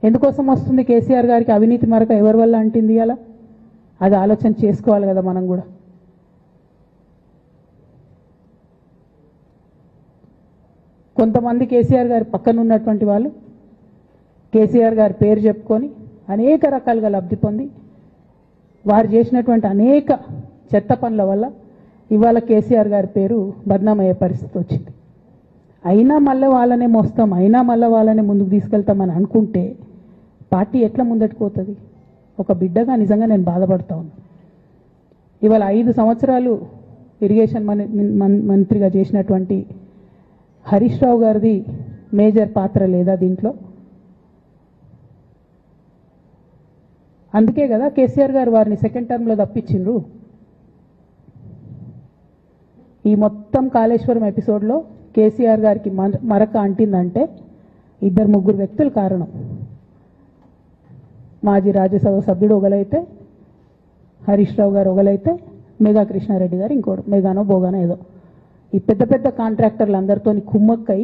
ఎందుకోసం వస్తుంది కేసీఆర్ గారికి అవినీతి మరక ఎవరి వల్ల అంటింది అలా? అది ఆలోచన చేసుకోవాలి కదా మనం కూడా. కొంతమంది కేసీఆర్ గారి పక్కన ఉన్నటువంటి వాళ్ళు కేసీఆర్ గారి పేరు చెప్పుకొని అనేక రకాలుగా లబ్ధి పొంది వారు చేసినటువంటి అనేక చెత్త పనుల వల్ల ఇవాళ కేసీఆర్ గారి పేరు బద్నామయ్యే పరిస్థితి వచ్చింది. అయినా మళ్ళీ వాళ్ళనే మోస్తాం, అయినా మళ్ళీ వాళ్ళనే ముందుకు తీసుకెళ్తామని అనుకుంటే పార్టీ ఎట్లా ముందటికి పోతుంది? ఒక బిడ్డగా నిజంగా నేను బాధపడతా ఉన్నా. ఇవాళ 5 సంవత్సరాలు ఇరిగేషన్ మంత్రిగా చేసినటువంటి హరీష్ రావు గారిది మేజర్ పాత్ర లేదా దీంట్లో? అందుకే కదా కేసీఆర్ గారు వారిని సెకండ్ టర్మ్లో తప్పించిండ్రు. ఈ మొత్తం కాళేశ్వరం ఎపిసోడ్లో కేసీఆర్ గారికి మరక అంటిందంటే 2-3 వ్యక్తులు కారణం. మాజీ రాజ్యసభ సభ్యుడు ఒకలైతే, హరీష్ రావు గారు ఒకలైతే, మేఘా కృష్ణారెడ్డి గారు ఇంకోటి, మేఘానో బోగానో ఏదో. ఈ పెద్ద పెద్ద కాంట్రాక్టర్లు అందరితో కుమ్మక్కై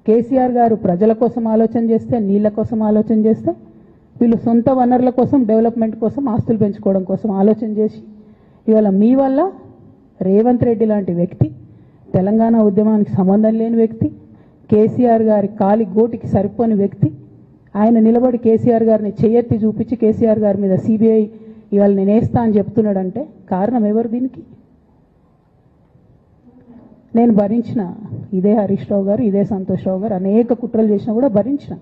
కేసీఆర్ గారు ప్రజల కోసం ఆలోచన చేస్తే, నీళ్ల కోసం ఆలోచన చేస్తే, వీళ్ళు సొంత వనరుల కోసం, డెవలప్మెంట్ కోసం, ఆస్తులు పెంచుకోవడం కోసం ఆలోచన చేసి ఇవాళ మీ వల్ల రేవంత్ రెడ్డి లాంటి వ్యక్తి, తెలంగాణ ఉద్యమానికి సంబంధం లేని వ్యక్తి, కేసీఆర్ గారి కాలి గోటికి సరిపోని వ్యక్తి, ఆయన నిలబడి కేసీఆర్ గారిని చేయెత్తి చూపించి కేసీఆర్ గారి మీద సిబిఐ ఇవాళ నేను వేస్తా అని చెప్తున్నాడంటే కారణం ఎవరు దీనికి? నేను భరించిన ఇదే హరీష్ రావు గారు, ఇదే సంతోష్ రావు గారు అనేక కుట్రలు చేసినా కూడా భరించిన.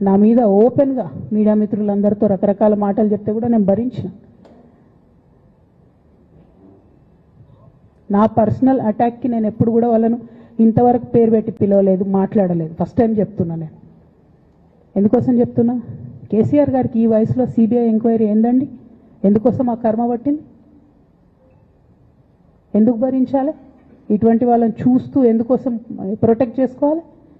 నా మీద ఓపెన్గా మీడియా మిత్రులందరితో రకరకాల మాటలు చెప్తే కూడా నేను భరించిన. నా పర్సనల్ అటాక్కి నేను ఎప్పుడు కూడా వాళ్ళను ఇంతవరకు పేరు పెట్టి పిలవలేదు, మాట్లాడలేదు. ఫస్ట్ టైం చెప్తున్నా నేను. ఎందుకోసం చెప్తున్నా? కేసీఆర్ గారికి ఈ వయసులో సిబిఐ ఎంక్వైరీ ఏందండి? ఎందుకోసం ఆ కర్మ పట్టింది? ఎందుకు భరించాలి? ఇటువంటి వాళ్ళని చూస్తూ ఎందుకోసం ప్రొటెక్ట్ చేసుకోవాలి?